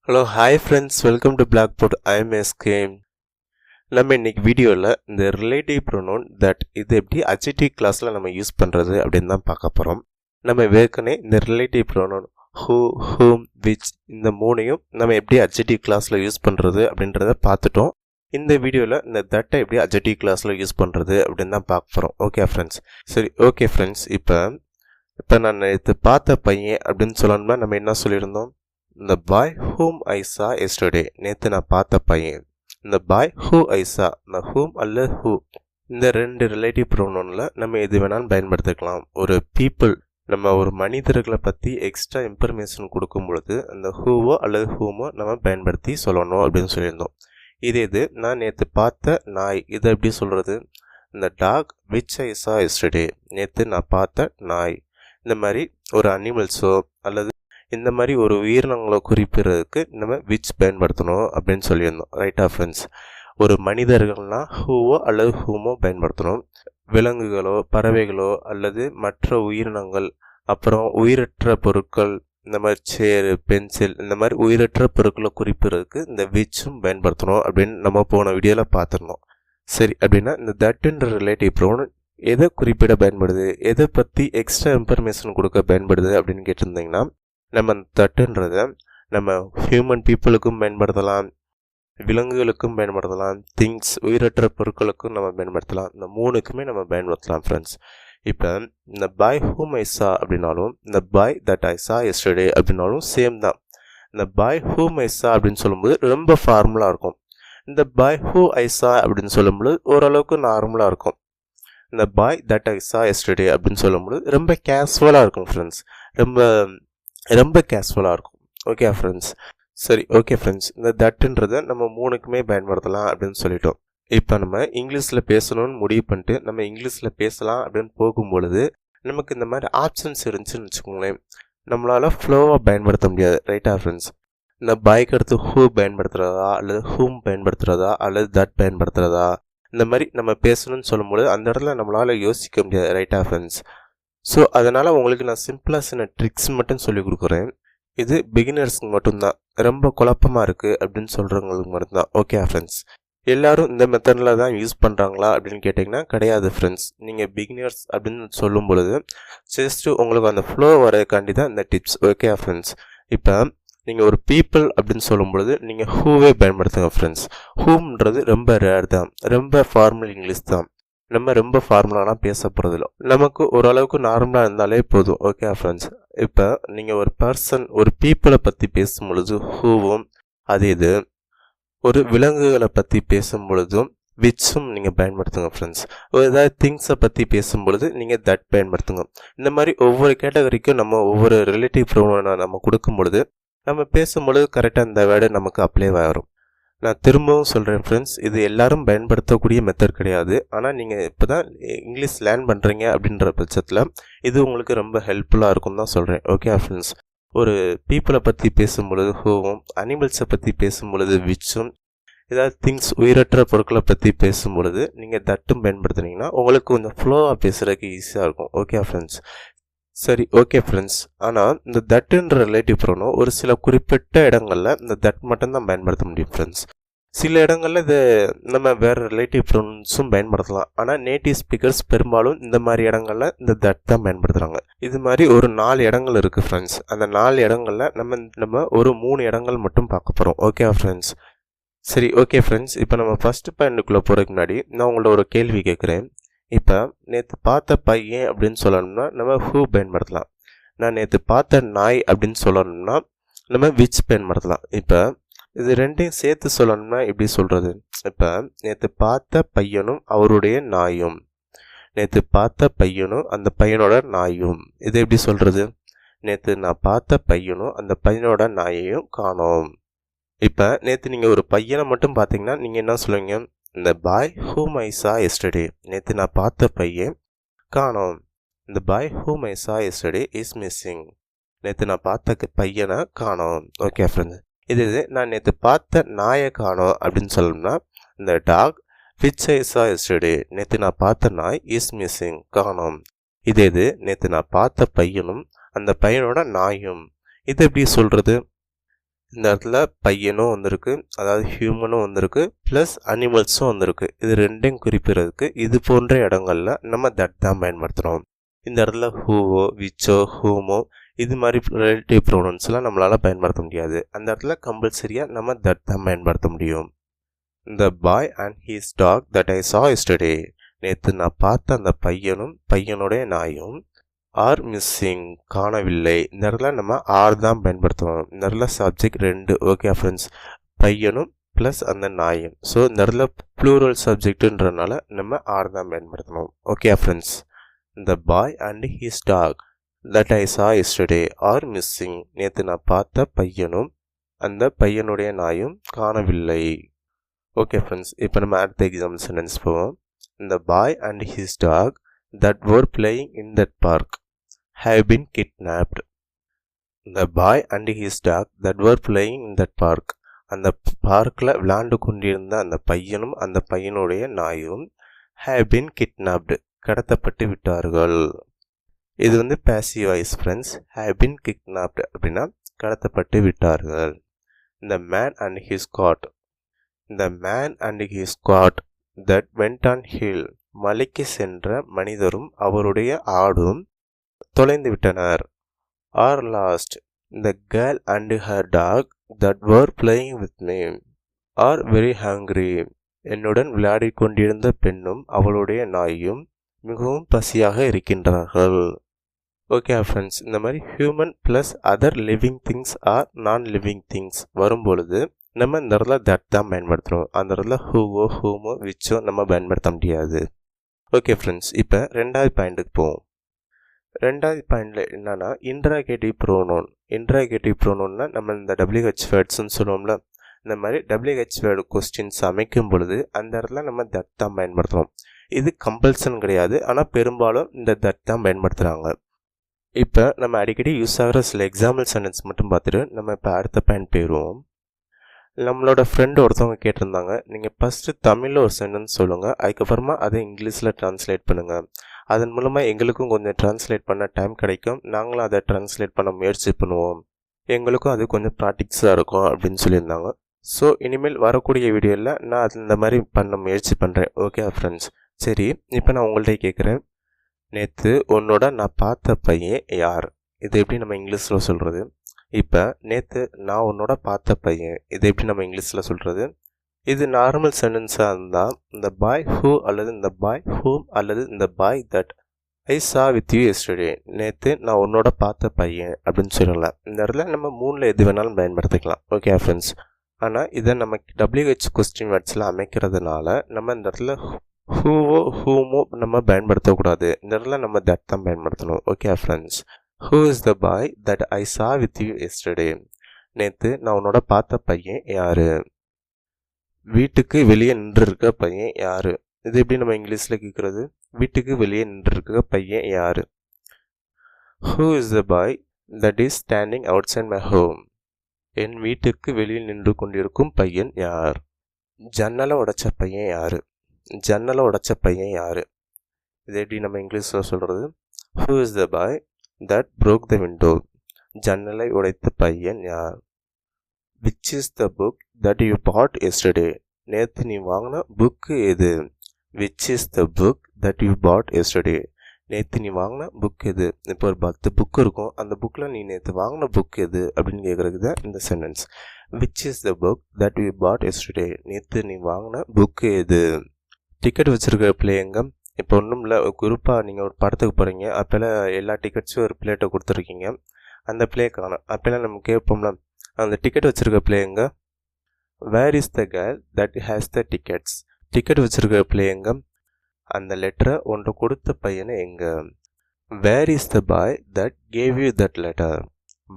Hello hi friends, welcome to Blackboard. I am SK. நம்ம இன்னைக்கு வீடியோவில் இந்த ரிலேட்டிவ் ப்ரொனவுன் தட் இது எப்படி அட்ஜெக்டிவ் கிளாஸில் நம்ம யூஸ் பண்ணுறது அப்படின்னு தான் பார்க்க போகிறோம். நம்ம ஏற்கனவே இந்த relative pronoun who, whom, which இந்த மூணையும் நம்ம எப்படி அட்ஜெக்டிவ் கிளாஸில் யூஸ் பண்ணுறது அப்படின்றத பார்த்துட்டோம். இந்த வீடியோவில் இந்த தட்டை எப்படி அட்ஜெக்டிவ் கிளாஸில் யூஸ் பண்ணுறது அப்படின்னு தான் பார்க்க போகிறோம். ஓகே ஃப்ரெண்ட்ஸ், சரி ஓகே ஃப்ரெண்ட்ஸ். இப்போ நான் நேற்று பார்த்த பையன் அப்படின்னு சொல்லணும்னா நம்ம என்ன சொல்லியிருந்தோம்? இந்த பாய் whom I saw yesterday, நேற்று நான் பார்த்த பையன். இந்த பாய் who I saw, இந்த whom அல்ல who, இந்த ரெண்டு ரிலேட்டிவ் ப்ரோனவுனில் நம்ம எது வேணாலும் பயன்படுத்திக்கலாம். ஒரு பீப்புள், நம்ம ஒரு மனிதர்களை பற்றி எக்ஸ்ட்ரா இன்ஃபர்மேஷன் கொடுக்கும் பொழுது அந்த ஹூவோ அல்லது ஹூமோ நம்ம பயன்படுத்தி சொல்லணும் அப்படின்னு சொல்லியிருந்தோம். இது நான் நேற்று பார்த்த நாய், இதை எப்படி சொல்கிறது? இந்த talk which I saw yesterday, நேற்று நான் பார்த்த நாய். இந்த மாதிரி ஒரு அனிமல்ஸோ அல்லது இந்த மாதிரி ஒரு உயிரினங்களை குறிப்பிடுறதுக்கு நம்ம விச் பயன்படுத்தணும் அப்படின்னு சொல்லியிருந்தோம். ரைட்டா ஃப்ரெண்ட்ஸ்? ஒரு மனிதர்கள்னா ஹூவோ அல்லது ஹூமோ பயன்படுத்தணும். விலங்குகளோ பறவைகளோ அல்லது மற்ற உயிரினங்கள், அப்புறம் உயிரற்ற பொருட்கள், இந்த மாதிரி சேரு, பென்சில், இந்த மாதிரி உயிரற்ற பொருட்களை குறிப்பிடுறதுக்கு இந்த விச்சும் பயன்படுத்தணும் அப்படின்னு நம்ம போன வீடியோவில் பார்த்துருந்தோம். சரி, அப்படின்னா இந்த தட்டுன்ற ரிலேட்டிவ் ப்ரோனவுன் எதை குறிப்பிட பயன்படுது, எதை பற்றி எக்ஸ்ட்ரா இன்ஃபர்மேஷன் கொடுக்க பயன்படுது அப்படின்னு கேட்டிருந்தீங்கன்னா, நம்ம தட்டுன்றதை நம்ம ஹியூமன் பீப்புளுக்கும் பயன்படுத்தலாம், விலங்குகளுக்கும் பயன்படுத்தலாம், திங்ஸ் உயிரற்ற பொருட்களுக்கும் நம்ம பயன்படுத்தலாம். இந்த மூணுக்குமே நம்ம பயன்படுத்தலாம் ஃப்ரெண்ட்ஸ். இப்போ இந்த பாய் ஹூம் ஐ சா அப்படின்னாலும் இந்த பாய் தட் ஐ சா எஸ்டர்டே அப்படின்னாலும் சேம் தான். இந்த பாய் ஹூம் ஐ சா அப்படின்னு சொல்லும்போது ரொம்ப ஃபார்முலாக இருக்கும். இந்த பாய் ஹூ ஐ சா அப்படின்னு சொல்லும்போது ஓரளவுக்கு நார்மலாக இருக்கும். இந்த பாய் தட் ஐ சா எஸ்டர்டே அப்படின்னு சொல்லும்போது ரொம்ப கேஷுவலாக இருக்கும் ஃப்ரெண்ட்ஸ், ரொம்ப கேஷுவலாக இருக்கும். Okay friends? சரி ஓகே ஃப்ரெண்ட்ஸ், இந்த தட்டுன்றதை நம்ம மூணுக்குமே பயன்படுத்தலாம் அப்படின்னு சொல்லிட்டோம். இப்போ நம்ம இங்கிலீஷில் பேசணும்னு முடிவு பண்ணிட்டு நம்ம இங்கிலீஷில் பேசலாம் அப்படின்னு போகும்பொழுது நமக்கு இந்த மாதிரி ஆப்ஷன்ஸ் இருந்துச்சுன்னு வச்சுக்கோங்களேன், நம்மளால் ஃப்ளோவாக பயன்படுத்த முடியாது. ரைட்டா ஃப்ரெண்ட்ஸ்? இந்த பாய்க்கு அடுத்து ஹூ பயன்படுத்துகிறதா அல்லது ஹூம் பயன்படுத்துகிறதா அல்லது தட் பயன்படுத்துகிறதா, இந்த மாதிரி நம்ம பேசணும்னு சொல்லும்போது அந்த இடத்துல நம்மளால் யோசிக்க முடியாது. ரைட்டா ஃப்ரெண்ட்ஸ்? ஸோ அதனால் உங்களுக்கு நான் சிம்பிளாக சின்ன ட்ரிக்ஸ் மட்டும் சொல்லிக் கொடுக்குறேன். இது பிகினர்ஸ்க்கு மட்டும்தான், ரொம்ப குழப்பமாக இருக்குது அப்படின்னு சொல்கிறவங்களுக்கு மட்டும்தான். Okay friends? எல்லோரும் இந்த மெத்தடில் தான் யூஸ் பண்ணுறாங்களா அப்படின்னு கேட்டிங்கன்னா கிடையாது ஃப்ரெண்ட்ஸ். நீங்கள் பிகினர்ஸ் அப்படின்னு சொல்லும் பொழுது ஜஸ்ட்டு உங்களுக்கு அந்த ஃப்ளோ வரதுக்காண்டி தான் இந்த டிப்ஸ். Okay friends? இப்போ நீங்கள் ஒரு பீப்புள் அப்படின்னு சொல்லும் பொழுது நீங்கள் ஹூவே பயன்படுத்துங்க ஃப்ரெண்ட்ஸ். ஹூம்ன்றது ரொம்ப ரேர் தான், ரொம்ப ஃபார்மல் இங்கிலீஷ் தான். நம்ம ரொம்ப ஃபார்முலாலாம் பேச போகிறதில்ல, நமக்கு ஓரளவுக்கு நார்மலாக இருந்தாலே போதும். Okay friends? இப்போ நீங்கள் ஒரு பர்சன், ஒரு பீப்புளை பற்றி பேசும் பொழுது ஹூவும், அது இது ஒரு விலங்குகளை பற்றி பேசும் பொழுதும் விச்சும் நீங்கள் பயன்படுத்துங்க ஃப்ரெண்ட்ஸ். ஏதாவது திங்ஸை பற்றி பேசும் பொழுது நீங்கள் தட் பயன்படுத்துங்க. இந்த மாதிரி ஒவ்வொரு கேட்டகரிக்கும் நம்ம ஒவ்வொரு ரிலேட்டிவ் ப்ரோனவுனை நம்ம கொடுக்கும் பொழுது நம்ம பேசும்பொழுது கரெக்டாக இந்த வேர்டு நமக்கு அப்ளை ஆகும். நான் திரும்பவும் சொல்கிறேன் ஃப்ரெண்ட்ஸ், இது எல்லாரும் பயன்படுத்தக்கூடிய மெத்தட் கிடையாது. ஆனால் நீங்கள் இப்போ தான் இங்கிலீஷ் லேர்ன் பண்ணுறீங்க அப்படின்ற பட்சத்தில் இது உங்களுக்கு ரொம்ப ஹெல்ப்ஃபுல்லாக இருக்கும் தான் சொல்கிறேன். Okay friends? ஒரு பீப்புளை பற்றி பேசும் பொழுது ஹூவும், அனிமல்ஸை பற்றி பேசும் பொழுது விச்சும், ஏதாவது திங்ஸ் உயிரற்ற பொருட்களை பற்றி பேசும் பொழுது நீங்கள் தட்டும் பயன்படுத்துனீங்கன்னா உங்களுக்கு கொஞ்சம் ஃப்ளோவாக பேசுகிறதுக்கு ஈஸியாக இருக்கும். Okay friends? சரி ஓகே ஃப்ரெண்ட்ஸ், ஆனால் இந்த தட்டுன்ற ரிலேட்டிவ் ப்ரோனவுன் ஒரு சில குறிப்பிட்ட இடங்களில் இந்த தட் மட்டும்தான் பயன்படுத்த முடியும் ஃப்ரெண்ட்ஸ். சில இடங்களில் இது நம்ம வேறு ரிலேட்டிவ் ப்ரோனவுன்ஸும் பயன்படுத்தலாம். ஆனால் நேட்டிவ் ஸ்பீக்கர்ஸ் பெரும்பாலும் இந்த மாதிரி இடங்களில் இந்த தட் தான் பயன்படுத்துகிறாங்க. இது மாதிரி ஒரு 4 இடங்கள் இருக்குது ஃப்ரெண்ட்ஸ். அந்த 4 இடங்களில் நம்ம ஒரு 3 இடங்கள் மட்டும் பார்க்க போகிறோம். Okay friends? சரி ஓகே ஃப்ரெண்ட்ஸ், இப்போ நம்ம ஃபஸ்ட்டு பாயிண்ட்டுக்குள்ளே போகிறதுக்கு முன்னாடி நான் உங்களோட ஒரு கேள்வி கேட்குறேன். இப்போ நேற்று பார்த்த பையன் அப்படின்னு சொல்லணும்னா நம்ம ஹூ பயன்படுத்தலாம். நான் நேற்று பார்த்த நாய் அப்படின்னு சொல்லணும்னா நம்ம விச் பயன்படுத்தலாம். இப்போ இது ரெண்டையும் சேர்த்து சொல்லணும்னா எப்படி சொல்கிறது? இப்போ நேற்று பார்த்த பையனும் அவருடைய நாயும், நேற்று பார்த்த பையனும் அந்த பையனோட நாயும், இது எப்படி சொல்கிறது? நேற்று நான் பார்த்த பையனும் அந்த பையனோட நாயையும் காணோம். இப்போ நேற்று நீங்கள் ஒரு பையனை மட்டும் பார்த்தீங்கன்னா நீங்கள் என்ன சொல்லுவீங்க? இந்த பாய் ஹூம் ஐ சா எஸ்டர்டே, நேற்று நான் பார்த்த பையன் காணோம். இந்த பாய் ஹூம் ஐ சா எஸ்டர்டே இஸ் மிஸ்ஸிங், நேற்று நான் பார்த்த பையனை காணோம். Okay friends? இது நான் நேற்று பார்த்த நாயை காணோம் அப்படின்னு சொல்லணும்னா இந்த talk which I saw yesterday, நேற்று நான் பார்த்த நாய் இஸ் மிஸ்ஸிங், காணோம். இது நேற்று நான் பார்த்த பையனும் அந்த பையனோட நாயும், இது எப்படி சொல்கிறது? இந்த இடத்துல பையனும் வந்திருக்கு, அதாவது ஹியூமனும் வந்திருக்கு, ப்ளஸ் அனிமல்ஸும் வந்திருக்கு. இது ரெண்டையும் குறிப்பிடுறதுக்கு இது போன்ற இடங்கள்ல நம்ம தட் தான் பயன்படுத்துகிறோம். இந்த இடத்துல ஹூவோ, விச்சோ, ஹூமோ இது மாதிரி ரிலேட்டிவ் ப்ரோனவுன்ஸ்லாம் நம்மளால் பயன்படுத்த முடியாது. அந்த இடத்துல கம்பல்சரியாக நம்ம தட் தான் பயன்படுத்த முடியும். The boy and his dog that I saw yesterday. நேற்று நான் பார்த்த அந்த பையனும் பையனுடைய நாயும் ஆர் மிஸ்ஸிங் காணவில்லை. இந்த இடத்துல நம்ம ஆர் தான் பயன்படுத்துவோம். இந்த இடத்துல சப்ஜெக்ட் 2. ஓகே ஃப்ரெண்ட்ஸ், பையனும் ப்ளஸ் அந்த நாயும். ஸோ இந்த இடத்துல ப்ளூரல் சப்ஜெக்ட்டுன்றதுனால நம்ம ஆர் தான் பயன்படுத்தணும். ஓகே ஃப்ரெண்ட்ஸ், இந்த boy and his dog that I saw yesterday are missing. நேற்று நான் பார்த்த பையனும் அந்த பையனுடைய நாயும் காணவில்லை. ஓகே ஃப்ரெண்ட்ஸ், இப்போ நம்ம அடுத்த எக்ஸாம்பிள் சென்டென்ஸ் போவோம். The boy and his dog that were playing in that park have been kidnapped. The boy and his dog that were playing in that park. அந்த பார்க்கில் விளையாண்டு கொண்டிருந்த அந்த பையனும் அந்த பையனுடைய நாயும் have been kidnapped, கடத்தப்பட்டு விட்டார்கள். இது வந்து passive voice friends. have been kidnapped அப்படின்னா கடத்தப்பட்டு விட்டார்கள். The man and his goat. The man and his goat that went on hill. மலைக்கு சென்ற மனிதரும் அவருடைய ஆடும் தொலைந்து விட்டனர். Are lost. The girl and her dog that were playing with me are very hungry. என்னுடன் விளையாடி கொண்டிருந்த பெண்ணும் அவளுடைய நாயும் மிகவும் பசியாக இருக்கின்றார்கள். ஓகே ஃப்ரெண்ட்ஸ், இந்த மாதிரி human plus other living things are நான் லிவிங் திங்ஸ் வரும்பொழுது நம்ம இந்த இடத்துல தட் தான் பயன்படுத்துகிறோம். அந்த இடத்துல ஹூவோ, ஹூமோ, விச்சோ நம்ம பயன்படுத்த முடியாது. ஓகே ஃப்ரெண்ட்ஸ், இப்போ ரெண்டாவது பாயிண்ட்டுக்கு போவோம். ரெண்டாவது பாயிண்டில் என்னென்னா இன்ட்ராகேட்டிவ் ப்ரோனோன். இன்ட்ராகேட்டிவ் ப்ரோனோன்னா நம்ம இந்த WH வேர்ட்ஸ்ன்னு சொல்லுவோம்ல, இந்த மாதிரி WH வேர்டு கொஸ்டின்ஸ் அமைக்கும் பொழுது அந்த இடத்துல நம்ம தட் தான் பயன்படுத்துகிறோம். இது கம்பல்சன் கிடையாது, ஆனால் பெரும்பாலும் இந்த தட் தான் பயன்படுத்துகிறாங்க. இப்போ நம்ம அடிக்கடி யூஸ் ஆகிற சில எக்ஸாம்பிள் சென்டென்ஸ் மட்டும் பார்த்துட்டு நம்ம இப்போ அடுத்த பாயிண்ட் போயிடுவோம். நம்மளோட ஃப்ரெண்டு ஒருத்தவங்க கேட்டிருந்தாங்க, நீங்கள் ஃபஸ்ட்டு தமிழில் ஒரு சென்டென்ஸ் சொல்லுங்கள், அதுக்கப்புறமா அதை இங்கிலீஷில் ட்ரான்ஸ்லேட் பண்ணுங்கள். அதன் மூலமாக எங்களுக்கும் கொஞ்சம் ட்ரான்ஸ்லேட் பண்ண டைம் கிடைக்கும், நாங்களும் அதை ட்ரான்ஸ்லேட் பண்ண முயற்சி பண்ணுவோம், எங்களுக்கும் அது கொஞ்சம் ப்ராக்டிக்ஸாக இருக்கும் அப்படின்னு சொல்லியிருந்தாங்க. ஸோ இனிமேல் வரக்கூடிய வீடியோவில் நான் அது இந்த மாதிரி பண்ண முயற்சி பண்ணுறேன். ஓகே ஃப்ரெண்ட்ஸ், சரி இப்போ நான் உங்கள்கிட்ட கேட்குறேன், நேற்று உன்னோட நான் பார்த்த பையன் யார்? இது எப்படி நம்ம இங்கிலீஷில் சொல்கிறது? இப்போ நேற்று நான் உன்னோட பார்த்த பையன், இது எப்படி நம்ம இங்கிலீஷில் சொல்கிறது? இது நார்மல் சென்டென்ஸாக இருந்தால் இந்த பாய் ஹூ அல்லது இந்த பாய் ஹூம் அல்லது இந்த பாய் தட் ஐ சா வித் யூ எஸ்டர்டே. நேற்று நான் உன்னோட பார்த்த பையன் அப்படின்னு சொல்லலாம். இந்த இடத்துல நம்ம 3ல் எது வேணாலும் பயன்படுத்திக்கலாம். ஓகே ஃப்ரெண்ட்ஸ், ஆனால் இதை நம்ம WH கொஸ்டின் வேர்ட்ஸில் அமைக்கிறதுனால நம்ம இந்த இடத்துல ஹூவோ ஹூமோ நம்ம பயன்படுத்தக்கூடாது. இந்த இடத்துல நம்ம தட் தான் பயன்படுத்தணும். Okay friends, Who is the boy that I saw with you yesterday? நேற்று நான் உன்னோட பார்த்த பையன் யாரு? வீட்டுக்கு வெளியே நின்று இருக்க பையன் யாரு? இது எப்படி நம்ம இங்கிலீஷில் கேட்குறது? வீட்டுக்கு வெளியே நின்று இருக்க பையன் யாரு? Who is the boy that is standing outside my home? என் வீட்டுக்கு வெளியில் நின்று கொண்டிருக்கும் பையன் யார்? ஜன்னலை உடைச்ச பையன் யாரு? ஜன்னலை உடைச்ச பையன் யாரு? இது எப்படி நம்ம இங்கிலீஷில் சொல்கிறது? Who is the boy that broke the window? ஜன்னலை உடைத்த பையன் யார்? Which is the book that you bought yesterday? நேற்று நீ வாங்கின புக்கு எது? Which is the book that you bought yesterday? நேற்று நீ வாங்கின புக் எது? இப்போ ஒரு 10 புக்கு இருக்கும், அந்த புக்கில் நீ நேற்று வாங்கின புக் எது அப்படின்னு கேட்குறது தான் இந்த sentence. Which is the book that you bought yesterday? நேற்று நீ வாங்கின புக்கு எது? டிக்கெட் வச்சுருக்க பிள்ளைங்க, இப்போ ஒன்றும் இல்லை, குரூப்பாக நீங்கள் ஒரு படத்துக்கு போகிறீங்க, அப்போல்லாம் எல்லா டிக்கெட்ஸும் ஒரு பிளேட்டை கொடுத்துருக்கீங்க, அந்த பிளே காணும். அப்போல்லாம் நம்ம கேட்போம்ல, அந்த டிக்கெட் வச்சுருக்க பிள்ளைங்க, where is the girl that has the tickets? Ticket வச்சுருக்க பிள்ளைங்க, அந்த லெட்டரை ஒன்று கொடுத்த பையனை எங்கே? Where is the boy that gave you that letter?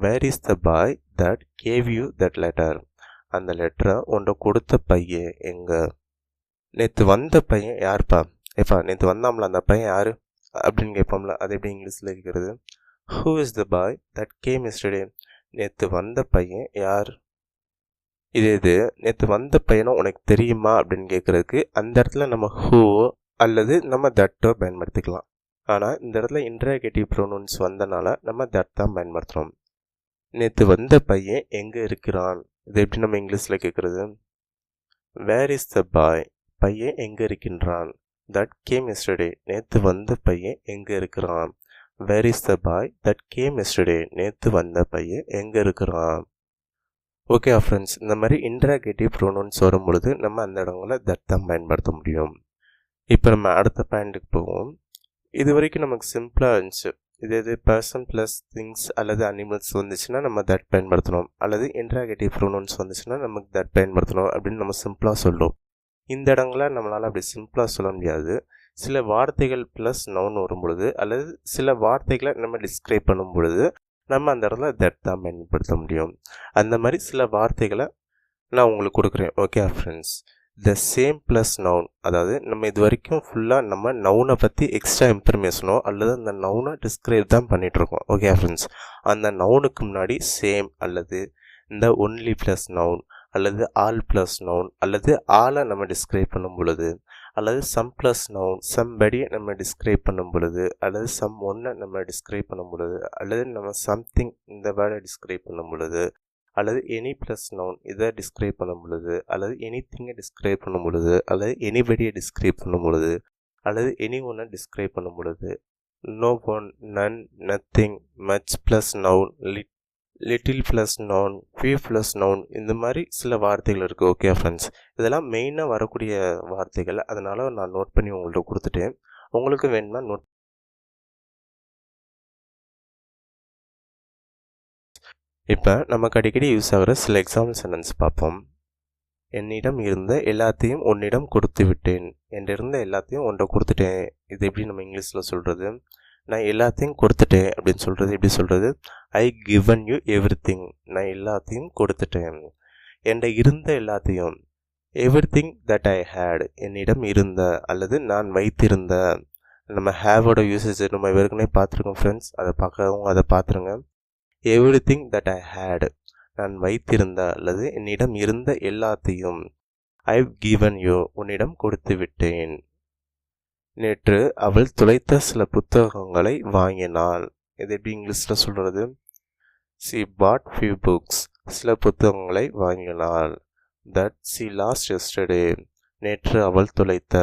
Where is the boy that gave you that letter? அந்த லெட்டரை ஒன்று கொடுத்த பையன் எங்கே? நேற்று வந்த பையன் யார்ப்பா? எப்பா நேற்று வந்தாம்ல அந்த பையன் யார் அப்படின்னு கேட்போம்ல, அது எப்படி இங்கிலீஷில் கேட்குறது? Who is the boy that came yesterday? நேற்று வந்த பையன் யார்? இது நேற்று வந்த பையனும் உனக்கு தெரியுமா அப்படின்னு கேட்குறதுக்கு அந்த இடத்துல நம்ம ஹூவோ அல்லது நம்ம தட்டோ பயன்படுத்திக்கலாம். ஆனால் இந்த இடத்துல இன்ட்ராகேட்டிவ் ப்ரோனவுன்ஸ் வந்தனால நம்ம தட் தான் பயன்படுத்துகிறோம். நேற்று வந்த பையன் எங்கே இருக்கிறான். இது எப்படி நம்ம இங்கிலீஷில் கேட்குறது? வேர் இஸ் த பாய், பையன் எங்கே இருக்கின்றான். தட் கேம் எஸ்டர்டே, நேற்று வந்த பையன் எங்கே இருக்கிறான். Where is the boy that came yesterday, நேற்று வந்த பையன் எங்கே இருக்கிறான். ஓகே ஃப்ரெண்ட்ஸ், இந்த மாதிரி இன்ட்ராகேட்டிவ் ப்ரோனவுன்ஸ் வரும்பொழுது நம்ம அந்த இடங்களில் தட் தான் பயன்படுத்த முடியும். இப்போ நம்ம அடுத்த பாயிண்ட்டுக்கு போவோம். இது வரைக்கும் நமக்கு சிம்பிளாக இருந்துச்சு. இது பர்சன் ப்ளஸ் திங்ஸ் அல்லது அனிமல்ஸ் வந்துச்சுன்னா நம்ம தட் பயன்படுத்தணும், அல்லது இன்ட்ராகேட்டிவ் ப்ரோனவுன்ஸ் வந்துச்சுன்னா நமக்கு தட் பயன்படுத்தணும் அப்படின்னு நம்ம சிம்பிளாக சொல்லுவோம். இந்த இடங்களில் நம்மளால் அப்படி சிம்பிளாக சொல்ல முடியாது. சில வார்த்தைகள் ப்ளஸ் நவுன் வரும் பொழுது அல்லது சில வார்த்தைகளை நம்ம டிஸ்கிரைப் பண்ணும் பொழுது நம்ம அந்த இடத்துல தட் தான் பயன்படுத்த முடியும். அந்த மாதிரி சில வார்த்தைகளை நான் உங்களுக்கு கொடுக்குறேன். Okay friends, the same plus noun, அதாவது நம்ம இது வரைக்கும் ஃபுல்லாக நம்ம நவுனை பற்றி எக்ஸ்ட்ரா இன்ஃபர்மேஷனோ அல்லது அந்த நவுனை டிஸ்கிரைப் தான் பண்ணிகிட்ருக்கோம். ஓகே ஃப்ரெண்ட்ஸ், அந்த நவுனுக்கு முன்னாடி சேம் அல்லது இந்த ஒன்லி ப்ளஸ் நவுன் அல்லது ஆல் ப்ளஸ் நவுன் அல்லது ஆலை நம்ம டிஸ்கிரைப் பண்ணும் பொழுது அல்லது சம் ப்ளஸ் நவுன் சம்படியை நம்ம டிஸ்கிரைப் பண்ணும் பொழுது அல்லது சம் ஒன்றை நம்ம டிஸ்கிரைப் பண்ணும் பொழுது அல்லது நம்ம சம்திங் இந்த வேர்டை டிஸ்கிரைப் பண்ணும் பொழுது அல்லது எனி ப்ளஸ் நவுன் இதை டிஸ்கிரைப் பண்ணும் பொழுது அல்லது எனி திங்கை டிஸ்கிரைப் பண்ணும் பொழுது அல்லது எனிபடியை டிஸ்கிரைப் பண்ணும் பொழுது அல்லது எனி ஒன்றை டிஸ்கிரைப் பண்ணும் பொழுது no one, none, nothing, much plus noun, little plus noun, few plus noun, இந்த மாதிரி சில வார்த்தைகள் இருக்குது. ஓகே ஃப்ரெண்ட்ஸ், இதெல்லாம் மெயினாக வரக்கூடிய வார்த்தைகள். அதனால் நான் நோட் பண்ணி உங்கள்கிட்ட கொடுத்துட்டேன். உங்களுக்கு வேணும்னா நோட். இப்போ நமக்கு அடிக்கடி யூஸ் ஆகிற சில எக்ஸாம்பிள் சென்டென்ஸ் பார்ப்போம். என்னிடம் இருந்த எல்லாத்தையும் உன்னிடம் கொடுத்து விட்டேன். என்கிட்ட இருந்த எல்லாத்தையும் உன்கிட்ட கொடுத்துட்டேன். இது எப்படி நம்ம இங்கிலீஷில் சொல்கிறது? நான் எல்லாத்தையும் கொடுத்துட்டேன் அப்படின்னு சொல்கிறது எப்படி சொல்கிறது? I given you everything, நான் எல்லாத்தையும் கொடுத்துட்டேன். என்கிட்ட இருந்த எல்லாத்தையும், everything that I had, என்னிடம் இருந்த அல்லது நான் வைத்திருந்த. நம்ம ஹேவோட யூசேஜ் நம்ம ஏற்கனவே பார்த்துருக்கோம் ஃப்ரெண்ட்ஸ், அதை பார்க்கறவங்க அதை பார்த்துருங்க. Everything that I had, நான் வைத்திருந்த அல்லது என்னிடம் இருந்த எல்லாத்தையும். ஐ கிவன் யூ, உன்னிடம் கொடுத்து விட்டேன். நேற்று அவள் தொலைத்த சில புத்தகங்களை வாங்கினாள். இது எப்படி இங்கிலீஷில் சொல்கிறது? she bought few books, சில புத்தகங்களை வாங்கினாள். that she lost yesterday, நேற்று அவள் தொலைத்த.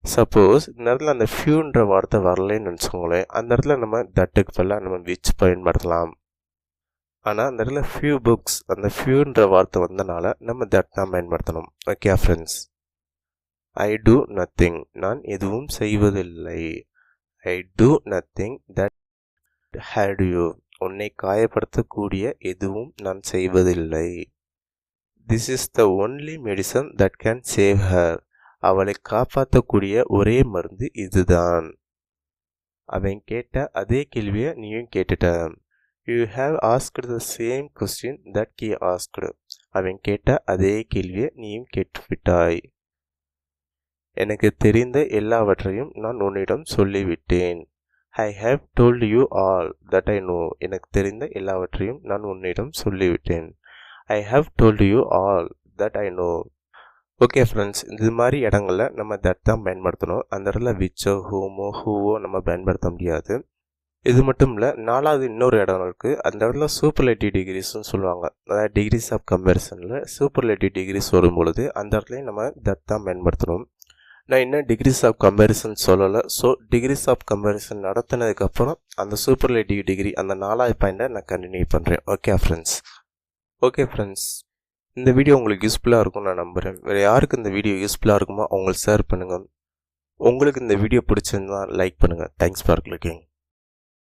சப்போஸ் இந்த இடத்துல அந்த ஃபியூன்ற வார்த்தை வரலைன்னு நினச்சோங்களேன், அந்த இடத்துல நம்ம தட்டுக்கு பதிலாக நம்ம விச் பயன்படுத்தலாம். ஆனால் அந்த இடத்துல ஃபியூ புக்ஸ், அந்த ஃபியூன்ற வார்த்தை வந்தனால நம்ம தட் தான் பயன்படுத்தணும். Okay friends, I do nothing, நான் எதுவும் செய்வதில்லை. I do nothing that hurt you, உன்னை காயப்படுத்தக்கூடிய எதுவும் நான் செய்வதில்லை. This is the only medicine that can save her, அவளை காப்பாற்றக்கூடிய ஒரே மருந்து இதுதான். அவன் கேட்ட அதே கேள்வியை நீயும் கேட்டுட்ட. You have asked the same question that he asked, அவன் கேட்ட அதே கேள்வியை நீயும் கேட்டுவிட்டாய். எனக்கு தெரிந்த எல்லாவற்றையும் நான் உன்னிடம் சொல்லிவிட்டேன். I have told you all that I know, எனக்கு தெரிந்த எல்லாவற்றையும் நான் உன்னிடம் சொல்லிவிட்டேன். I have told you all that I know. Okay friends, இது மாதிரி இடங்களில் நம்ம தட் தான் பயன்படுத்தணும். அந்த இடத்துல விச்சோ ஹூமோ ஹூவோ நம்ம பயன்படுத்த முடியாது. இது மட்டும் இல்லை, நாலாவது இன்னொரு இடம் இருக்குது. அந்த இடத்துல சூப்பர்லேட்டிவ் டிகிரிஸ்ன்னு சொல்லுவாங்க. அதாவது டிகிரிஸ் ஆஃப் கம்பேரிசனில் சூப்பர்லேட்டிவ் டிகிரிஸ் வரும் பொழுது அந்த இடத்துலையும் நம்ம தட் தான் பயன்படுத்தணும். நான் இன்னும் டிகிரிஸ் ஆஃப் கம்பேரிசன் சொல்லலை. ஸோ டிகிரிஸ் ஆஃப் கம்பேரிசன் நடத்தினதுக்கப்புறம் அந்த சூப்பர்லேட்டிவ் டிகிரி அந்த 4வது பாயிண்ட்டை நான் கண்டினியூ பண்ணுறேன். ஓகே ஃப்ரெண்ட்ஸ், இந்த வீடியோ உங்களுக்கு யூஸ்ஃபுல்லாக இருக்கும்னு நான் நம்புகிறேன். வேறு யாருக்கு இந்த வீடியோ யூஸ்ஃபுல்லாக இருக்குமோ அவங்களுக்கு ஷேர் பண்ணுங்கள். உங்களுக்கு இந்த வீடியோ பிடிச்சிருந்தா லைக் பண்ணுங்கள். Thanks for clicking.